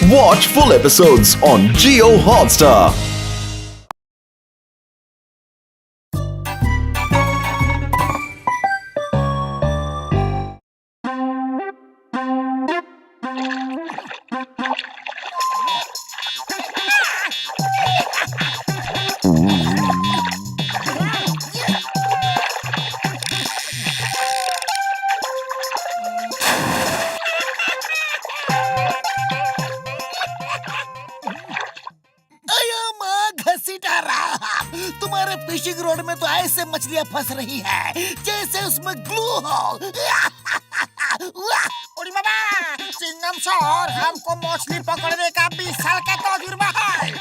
Watch full episodes on Jio Hotstar. तुम्हारे fishing road में तो ऐसे मछलियाँ फंस रही है जैसे उसमें ग्लू हो। उड़ी बाबा, चिंगम सर, हमको मछली पकड़ने का 20 साल का तजुर्बा है।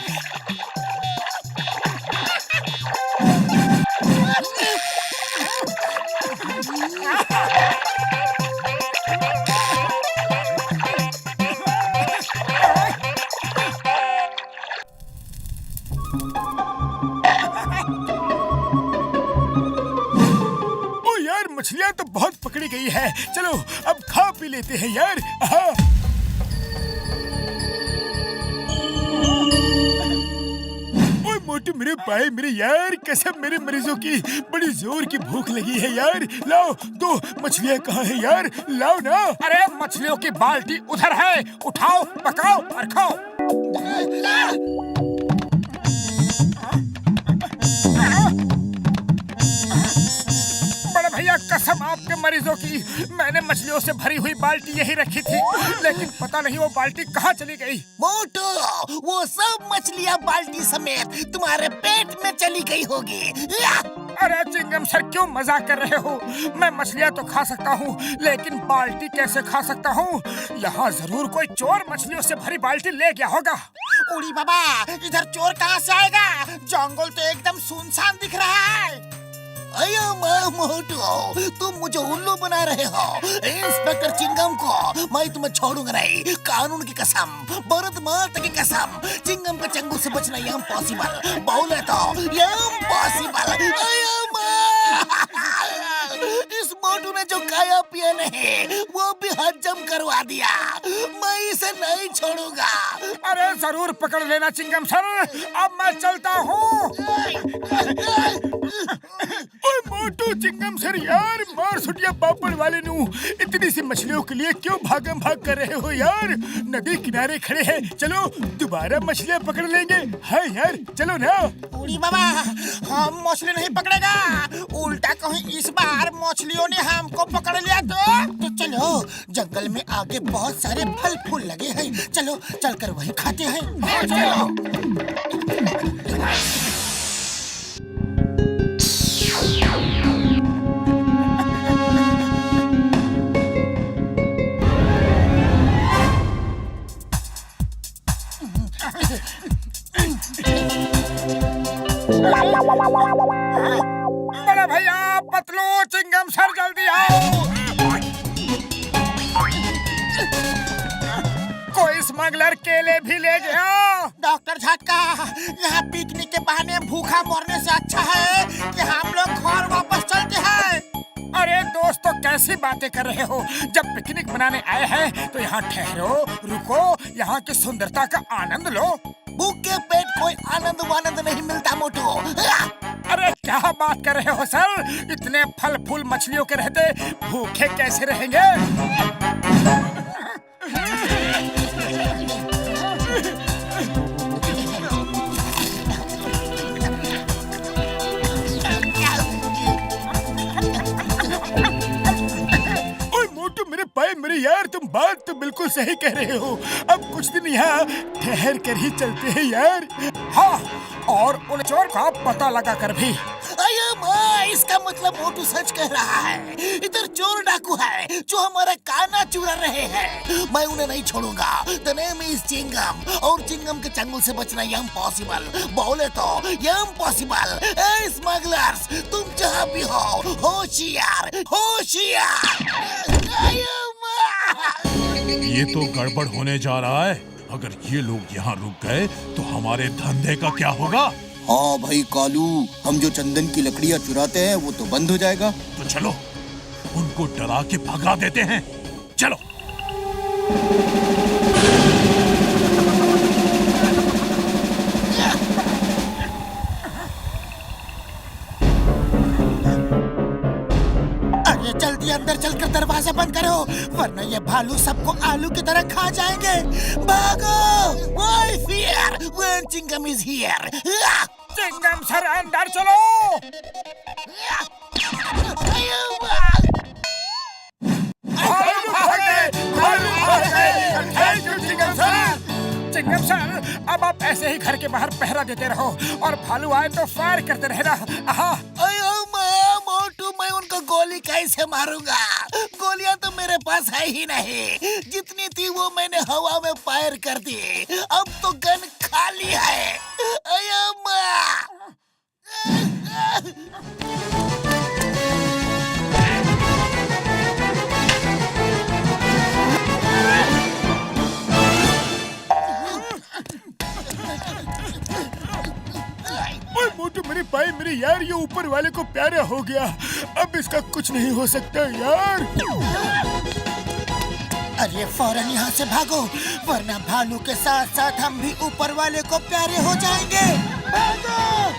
मछलियाँ तो बहुत पकड़ी गई है, चलो अब खा पी लेते हैं यार। ओए मोटू मेरे भाई मेरे यार, कसम मेरे मरीजों की बड़ी जोर की भूख लगी है यार। लाओ तो मछलियाँ कहाँ है यार, लाओ ना। अरे मछलियों की बाल्टी उधर है, उठाओ पकाओ और खाओ। भैया कसम आपके मरीजों की, मैंने मछलियों से भरी हुई बाल्टी यही रखी थी, लेकिन पता नहीं वो बाल्टी कहाँ चली गई। मोटू, वो सब मछलियाँ बाल्टी समेत तुम्हारे पेट में चली गई होगी। अरे चिंगम सर क्यों मजाक कर रहे हो? मैं मछलियाँ तो खा सकता हूँ, लेकिन बाल्टी कैसे खा सकता हूँ? यहाँ जरूर कोई चोर मछलियों से भरी बाल्टी ले गया होगा। उड़ी बाबा, इधर चोर कहाँ से आएगा? जंगल तो एकदम सुनसान दिख रहा है। अयो मोटू, तुम मुझे उल्लू बना रहे हो। इंस्पेक्टर चिंगम को मैं तुम्हें छोड़ूंगा नहीं, कानून की कसम, भारत माता की कसम। चिंगम के चंगुल से बचना इम्पॉसिबल, बोले तो इम्पॉसिबल। इस मोटू ने जो खाया पिया नहीं वो भी हजम करवा दिया, मैं इसे नहीं छोड़ूंगा। अरे जरूर पकड़ लेना चिंगम सर, अब मैं चलता हूँ। मोटू चिंगम सर यार, मार सुटिया पापड़ वाले नू, इतनी सी मछलियों के लिए क्यों भागम भाग कर रहे हो यार? नदी किनारे खड़े हैं, चलो दोबारा मछलियाँ पकड़ लेंगे। हाँ यार चलो ना। उड़ी बाबा, हम मछली नहीं पकड़ेगा, उल्टा कहीं इस बार मछलियों ने हमको पकड़ लिया तो चलो, जंगल में आगे बहुत सारे फल फूल लगे हैं, चलो चलकर वहीं खाते हैं। बड़े भैया, पतलू, चिंगम सर जल्दी आओ। कोई स्मगलर केले भी ले गया। डॉक्टर झटका, यहाँ पिकनिक के बहाने भूखा मरने से अच्छा है कि हम लोग घर वापस चलते हैं। अरे दोस्तों, कैसी बातें कर रहे हो? जब पिकनिक मनाने आए हैं तो यहाँ ठहरो, रुको, यहाँ की सुंदरता का आनंद लो। भूख के पेट कोई आनंद वानंद नहीं मिलता मोटू। अरे क्या बात कर रहे हो सर? इतने फल फूल मछलियों के रहते भूखे कैसे रहेंगे? मेरे यार, तुम बात तो बिल्कुल सही कह रहे हो। अब कुछ दिन यहाँ ठहर कर ही चलते हैं यार। हाँ, और उन चोर का पता लगा कर भी। अयो माँ, इसका मतलब मोटू सच कह रहा है। इधर चोर डाकू है जो हमारा काना चुरा रहे हैं, मैं उन्हें नहीं छोड़ूंगा। द नेम इज चिंगम, और चिंगम के चंगुल से बचना इम्पॉसिबल, बोले तो इम्पॉसिबल। ए स्मगलर्स, तुम जहाँ भी हो, होशियार होशियार। ये तो गड़बड़ होने जा रहा है। अगर ये लोग यहाँ रुक गए तो हमारे धंधे का क्या होगा? हाँ भाई कालू, हम जो चंदन की लकड़ियाँ चुराते हैं वो तो बंद हो जाएगा। तो चलो उनको डरा के भगा देते हैं, चलो। बंद करो, वरना ये भालू सबको आलू की तरह खा जाएंगे। भागो! Why fear when Chingam is here? Chingam sir अंदर चलो। चिंगम सर, अब आप ऐसे ही घर के बाहर पहरा देते रहो और भालू आए तो फायर करते रहना। अयो मोटू, मैं उनको गोली कैसे मारूंगा? गोलियां तो मेरे पास है ही नहीं, जितनी थी वो मैंने हवा में फायर कर दी। अब तो गन खाली है। अयो मोटू मेरे भाई, मेरे यार, ये ऊपर वाले को प्यारा हो गया। अब इसका कुछ नहीं हो सकता यार। अरे फौरन यहाँ से भागो, वरना भालू के साथ साथ हम भी ऊपर वाले को प्यारे हो जाएंगे। भागो!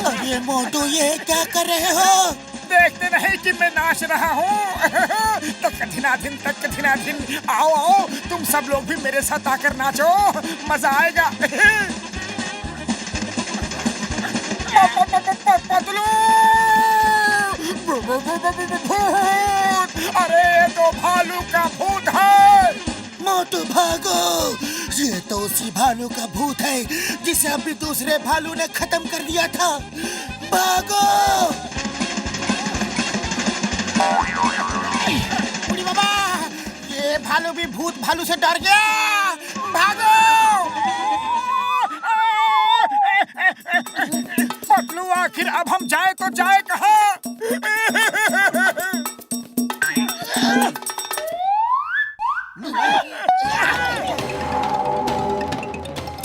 अरे मोटू, ये क्या कर रहे हो? देखते नहीं कि मैं नाच रहा हूँ। तो कठिनाधिन तक कठिनाधिन, आओ आओ, तुम सब लोग भी मेरे साथ आकर नाचो, मजा आएगा। पतलू! भूत! अरे तो भालू का भूत है। मोटू भागो, ये तो उसी भालू का भूत है जिसे अभी दूसरे भालू ने खत्म कर दिया था। भागो! बुढ़ी बाबा, ये भालू भी भूत भालू से डर गया। भागो! पतलू, आखिर अब हम जाए तो जाए कहाँ?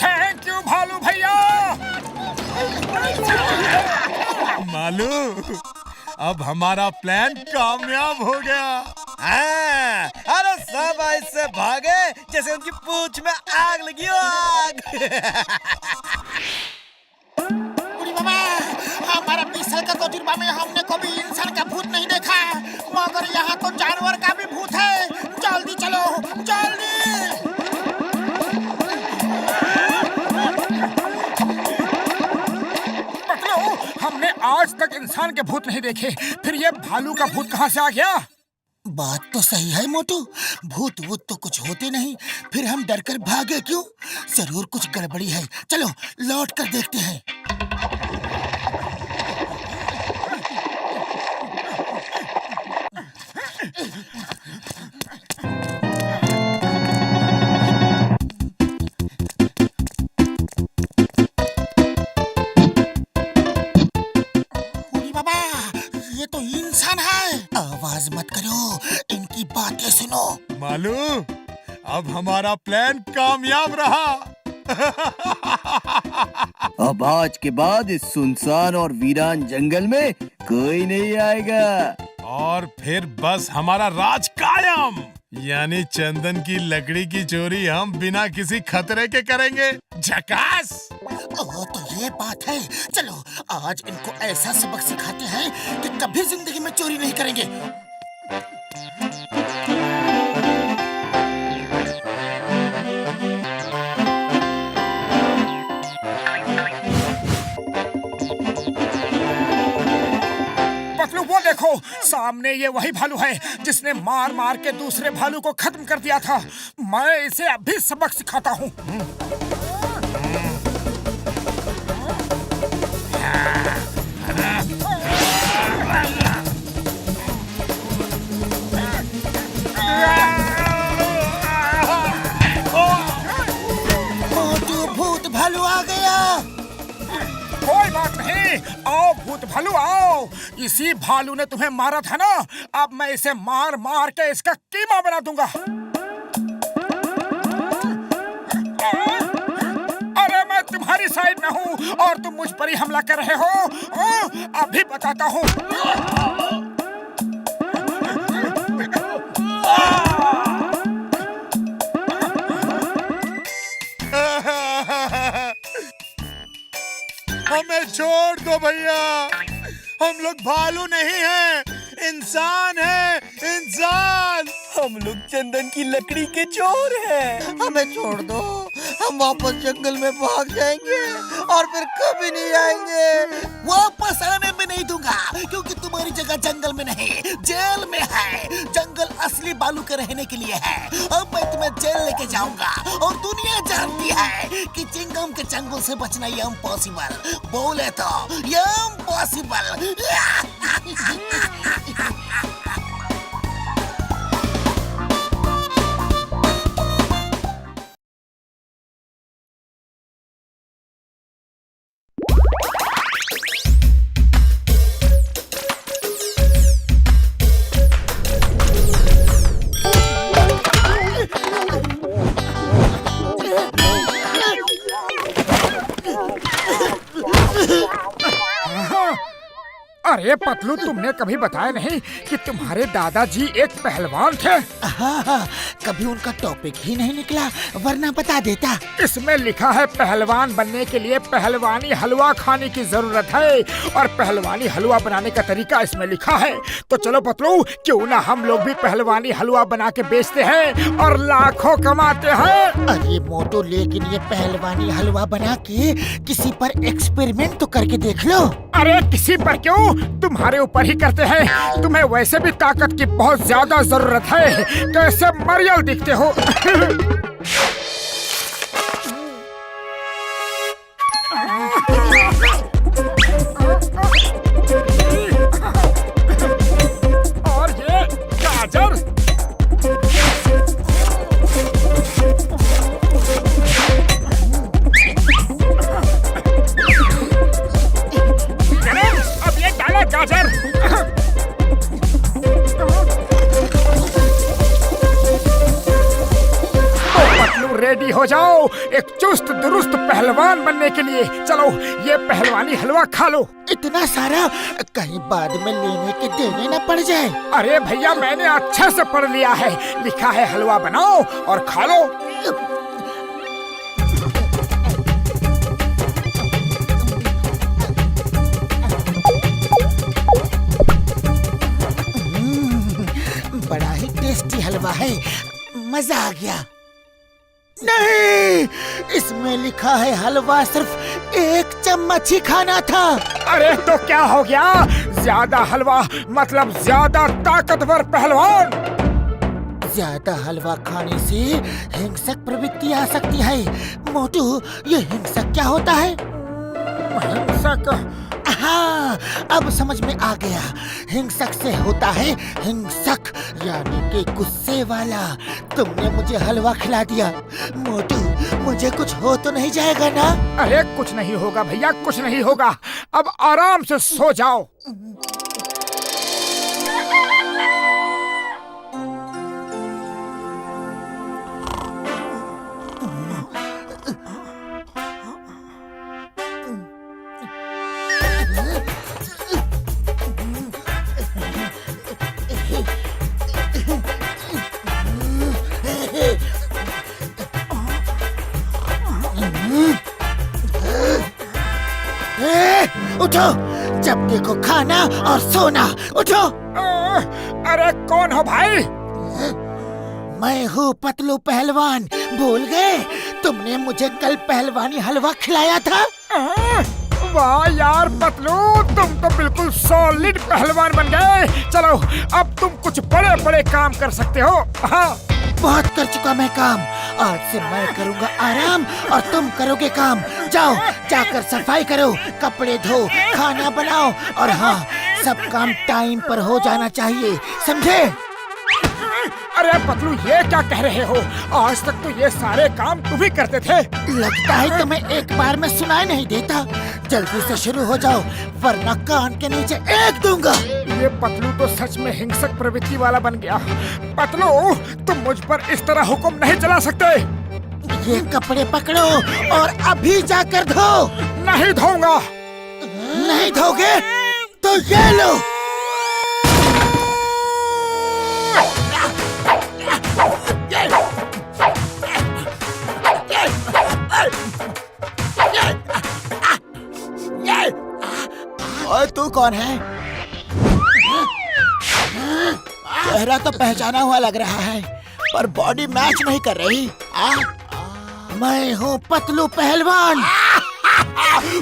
थैंक यू भालू भैया। मालू, अब हमारा प्लान कामयाब हो गया। हाँ, अरे सब ऐसे भागे जैसे उनकी पूंछ में आग लगी हो, आग। बुढ़ी बाबा, हमारा 20 साल का तजुर्बा में हमने कभी इंसान का भूत नहीं देखा, मगर यहाँ तो जानवर का भी भूत है। जल्दी चलो, जल्दी। हमने आज तक इंसान के भूत नहीं देखे, फिर ये भालू का भूत कहाँ से आ गया? बात तो सही है मोटू, भूत वूत तो कुछ होते नहीं, फिर हम डर कर भागे क्यों? जरूर कुछ गड़बड़ी है। चलो लौट कर देखते हैं। आवाज मत करो, इनकी बातें सुनो। मालू, अब हमारा प्लान कामयाब रहा। अब आज के बाद इस सुनसान और वीरान जंगल में कोई नहीं आएगा। और फिर बस हमारा राज कायम, यानी चंदन की लकड़ी की चोरी हम बिना किसी खतरे के करेंगे। झकास! ओह, तो ये बात है। चलो आज इनको ऐसा सबक सिखाते हैं कि कभी जिंदगी में चोरी नहीं करेंगे। पतलू, वो देखो, सामने ये वही भालू है जिसने मार मार के दूसरे भालू को खत्म कर दिया था। मैं इसे अभी सबक सिखाता हूँ। मोटू, भूत भालू आ गया। कोई बात नहीं, आओ भूत भालू आओ। इसी भालू ने तुम्हें मारा था ना, अब मैं इसे मार मार के इसका कीमा बना दूंगा। अरे मैं तुम्हारी साइड में हूँ और तुम मुझ पर ही हमला कर रहे हो। अभी बताता हूँ। हमें छोड़ दो भैया, हम लोग भालू नहीं हैं, इंसान हैं, इंसान। हम लोग चंदन की लकड़ी के चोर हैं। हमें छोड़ दो, हम वापस जंगल में भाग जाएंगे और फिर कभी नहीं आएंगे। वापस आने में नहीं दूंगा, क्योंकि तुम्हारी जगह जंगल में नहीं, जेल में है। जंगल असली बालू के रहने के लिए है। अब मैं तुम्हें जेल लेके जाऊंगा और दुनिया जानती है कि चिंगम के चंगुल से बचना इम्पॉसिबल। बोले तो इम्पॉसिबल। अरे पतलू, तुमने कभी बताया नहीं कि तुम्हारे दादाजी एक पहलवान थे? हाँ, कभी उनका टॉपिक ही नहीं निकला, वरना बता देता। इसमें लिखा है पहलवान बनने के लिए पहलवानी हलवा खाने की जरूरत है, और पहलवानी हलवा बनाने का तरीका इसमें लिखा है। तो चलो पतलू, क्यों ना हम लोग भी पहलवानी हलवा बना के बेचते हैं और लाखों कमाते हैं। अरे मोटू, लेकिन ये पहलवानी हलवा बना के किसी पर एक्सपेरिमेंट तो करके देख लो। अरे किसी पर क्यों, तुम्हारे ऊपर ही करते हैं। तुम्हें वैसे भी ताकत की बहुत ज्यादा जरूरत है, कैसे मरियल दिखते हो। और ये गाजर, अब ये डाला गाजर। रेडी हो जाओ एक चुस्त दुरुस्त पहलवान बनने के लिए। चलो ये पहलवानी हलवा खा लो। इतना सारा कहीं बाद में लेने के देने न पड़ जाए। अरे भैया, मैंने अच्छे से पढ़ लिया है, लिखा है हलवा बनाओ और खा लो। बड़ा ही टेस्टी हलवा है, मजा आ गया। नहीं, इसमें लिखा है हलवा सिर्फ 1 चम्मच ही खाना था। अरे तो क्या हो गया, ज्यादा हलवा मतलब ज्यादा ताकतवर पहलवान। ज्यादा हलवा खाने से हिंसक प्रवृत्ति आ सकती है। मोटू, ये हिंसक क्या होता है? हिंसक? हाँ, अब समझ में आ गया। हिंसक से होता है हिंसक, यानी कि गुस्से वाला। तुमने मुझे हलवा खिला दिया। मोटू, मुझे कुछ हो तो नहीं जाएगा ना? अरे कुछ नहीं होगा भैया, कुछ नहीं होगा। अब आराम से सो जाओ। उठो, जब देखो खाना और सोना। उठो। अरे कौन हो भाई? मैं हूँ पतलू पहलवान। भूल गए? तुमने मुझे कल पहलवानी हलवा खिलाया था। वाह यार पतलू, तुम तो बिल्कुल सॉलिड पहलवान बन गए। चलो अब तुम कुछ बड़े बड़े काम कर सकते हो। हाँ, बहुत कर चुका मैं काम। आज से मैं करूँगा आराम और तुम करोगे काम। जाओ, जाकर सफाई करो, कपड़े धो, खाना बनाओ, और हाँ, सब काम टाइम पर हो जाना चाहिए, समझे? अरे पतलू, ये क्या कह रहे हो? आज तक तो ये सारे काम तुम ही करते थे। लगता है तुम्हें एक बार में सुनाई नहीं देता। जल्दी से शुरू हो जाओ, वरना कान के नीचे एक दूंगा। ये पतलू तो सच में हिंसक प्रवृत्ति वाला बन गया। पतलू, तुम मुझ पर इस तरह हुक्म नहीं चला सकते। ये कपड़े पकड़ो और अभी जाकर धो। नहीं धोऊंगा। नहीं धोगे तो ये लो। और तू कौन है? चेहरा तो पहचाना हुआ लग रहा है, पर बॉडी मैच नहीं कर रही। मैं हूँ पतलू पहलवान।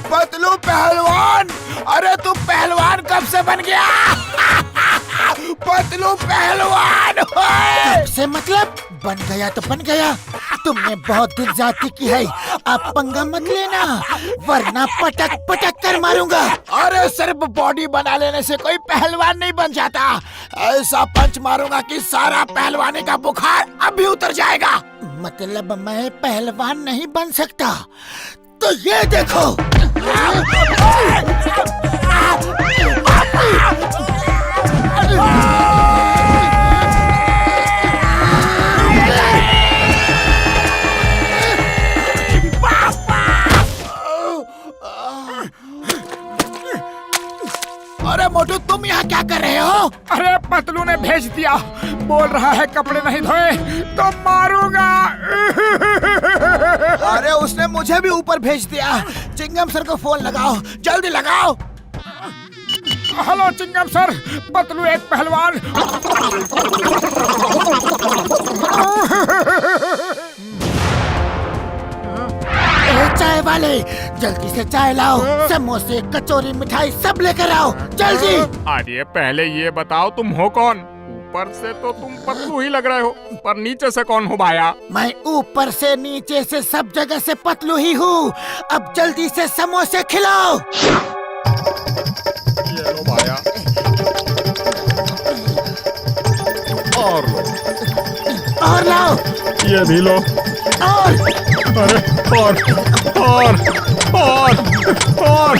पतलू पहलवान? अरे तू पहलवान कब से बन गया? पतलू पहलवान कब से मतलब? बन गया तो बन गया। तुमने बहुत दिल जाती की है, अब पंगा मत लेना वरना पटक पटक कर मारूंगा। अरे सिर्फ बॉडी बना लेने से कोई पहलवान नहीं बन जाता। ऐसा पंच मारूंगा कि सारा पहलवानी का बुखार अभी उतर जाएगा। मतलब मैं पहलवान नहीं बन सकता? तो ये देखो। अरे मोटू तुम यहाँ क्या कर रहे हो? अरे पतलू ने भेज दिया, बोल रहा है कपड़े नहीं धोए तो मारूंगा। अरे उसने मुझे भी ऊपर भेज दिया। चिंगम सर को फोन लगाओ, जल्दी लगाओ। हेलो चिंगम सर, पतलू एक पहलवान। चाय वाले जल्दी से चाय लाओ, समोसे कचौरी मिठाई सब लेकर आओ जल्दी। अरे पहले ये बताओ तुम हो कौन? ऊपर से तो तुम पतलू ही लग रहे हो, पर नीचे से कौन हो भाया? मैं ऊपर से नीचे से सब जगह से पतलू ही हूँ। अब जल्दी से समोसे खिलाओ। ये लो भाया। और लो। और लाओ। ये भी लो। और अरे और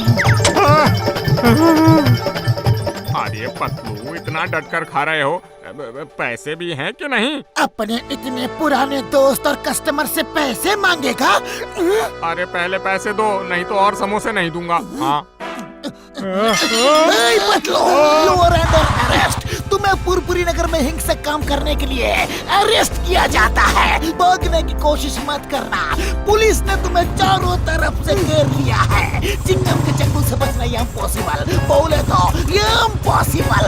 अरे पतलू इतना डट कर खा रहे हो, पैसे भी हैं कि नहीं? अपने इतने पुराने दोस्त और कस्टमर से पैसे मांगेगा? अरे पहले पैसे दो, नहीं तो और समोसे नहीं दूंगा। हाँ Patlu, you are under arrest। तुम्हें पुरपुरी नगर में हिंसक काम करने के लिए अरेस्ट किया जाता है। भागने की कोशिश मत करना, पुलिस ने तुम्हें चारों तरफ से घेर लिया है। चिंगम के चंगुल से बचना ये इम्पॉसिबल, बोले तो ये इम्पॉसिबल।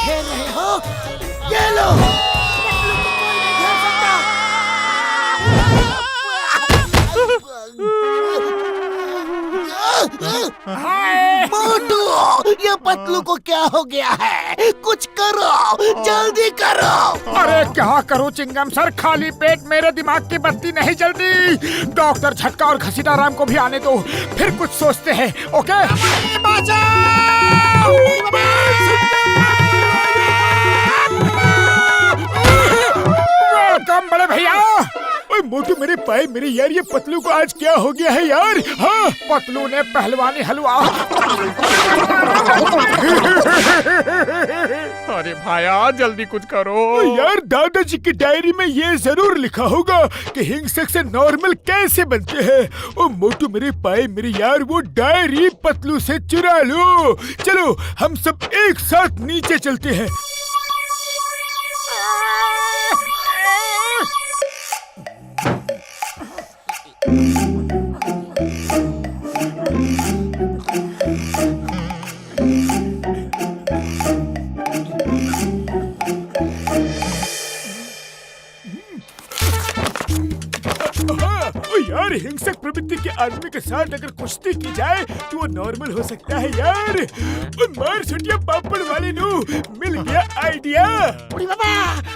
खेल रहे हो? ये लो। मोटू, ये पतलू को क्या हो गया है? कुछ करो, जल्दी करो। अरे क्या करूं चिंगम सर, खाली पेट मेरे दिमाग की बत्ती नहीं जलती। डॉक्टर झटका और घसीटा राम को भी आने दो, फिर कुछ सोचते हैं। ओके? वेलकम बड़े भैया। ओए मोटू मेरे पाए मेरे यार, ये पतलू को आज क्या हो गया है यार? हाँ, पतलू ने पहलवानी हलवा। अरे भाया जल्दी कुछ करो यार। दादाजी की डायरी में ये जरूर लिखा होगा कि हिंसक से नॉर्मल कैसे बनते हैं। ओ मोटू मेरे पाए मेरे यार, वो डायरी पतलू से चुरा लो। चलो हम सब एक साथ नीचे चलते हैं। यार हिंसक प्रवृत्ति के आदमी के साथ अगर कुश्ती की जाए तो वो नॉर्मल हो सकता है यार। मार छुटिया पापड़ वाले नु मिल गया आइडिया।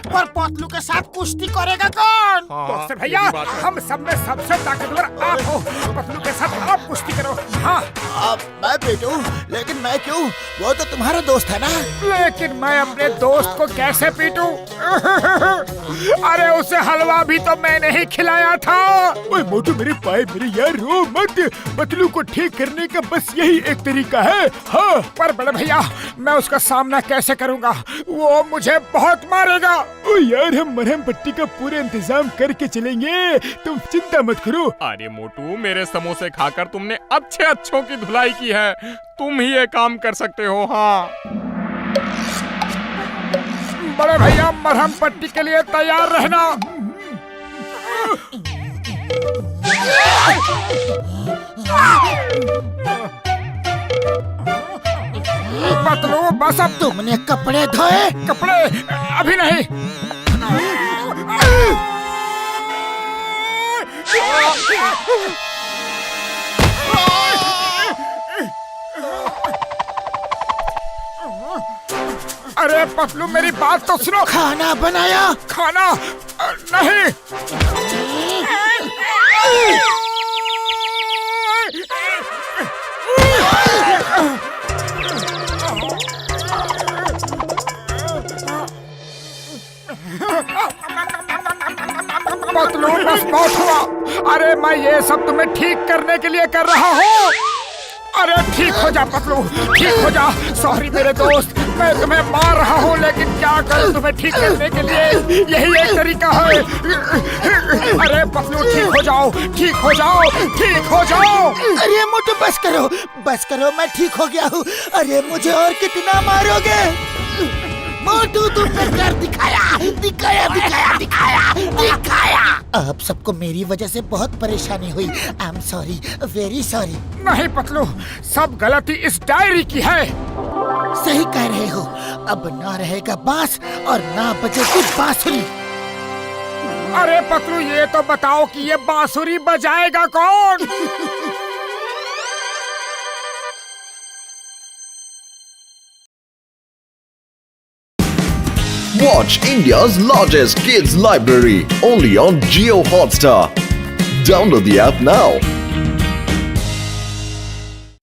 पर पतलू के साथ कुश्ती करेगा कौन? डॉक्टर भैया, हम सब में सबसे ताकतवर आप हो, पतलू के साथ आप कुश्ती करो। हाँ अब मैं पीटूं? लेकिन मैं क्यों? वो तो तुम्हारा दोस्त है ना। लेकिन मैं अपने दोस्त को कैसे पीटूं? अरे उसे हलवा भी तो मैंने ही खिलाया था। ओए मोटू मोटू मेरे पाए मेरे यार, रो मत। पतलू को ठीक करने का बस यही एक तरीका है। हाँ, पर बड़े भैया मैं उसका सामना कैसे करूंगा? वो मुझे बहुत मारेगा। ओ यार, हम मरहम पट्टी का पूरा इंतजाम करके चलेंगे, तुम चिंता मत करो। अरे मोटू, मेरे समोसे खाकर तुमने अच्छे अच्छों की धुलाई की है। तुम ही ये काम कर सकते हो। हाँ बड़े भैया, मरहम पट्टी के लिए तैयार रहना। पतलू बस अब तुमने कपड़े धोए? कपड़े अभी नहीं। अरे पतलू मेरी बात तो सुनो। खाना बनाया? खाना नहीं। पतलू बस बहुत हुआ। अरे मैं ये सब तुम्हें ठीक करने के लिए कर रहा हूँ। अरे ठीक हो जा पतलू, ठीक हो जा। सॉरी मेरे दोस्त, मैं तुम्हें मार रहा हूँ, लेकिन क्या करूँ, तुम्हें ठीक करने के लिए यही एक तरीका है। अरे पतलू ठीक हो जाओ, ठीक हो जाओ, ठीक हो जाओ। अरे मोटू बस करो, बस करो, मैं ठीक हो गया हूँ। अरे मुझे और कितना मारोगे? मोटू तुम कर दिखाया, दिखाया दिखाया दिखाया दिखाया। अब सबको मेरी वजह से बहुत परेशानी हुई। I am sorry, very sorry. नहीं पतलू, सब गलती इस डायरी की है। सही कह रहे हो। अब ना रहेगा बांस और ना बजेगी बांसुरी। अरे पतलू ये तो बताओ कि ये बांसुरी बजाएगा कौन? Watch India's largest kids library only on Jio Hotstar. Download the app now.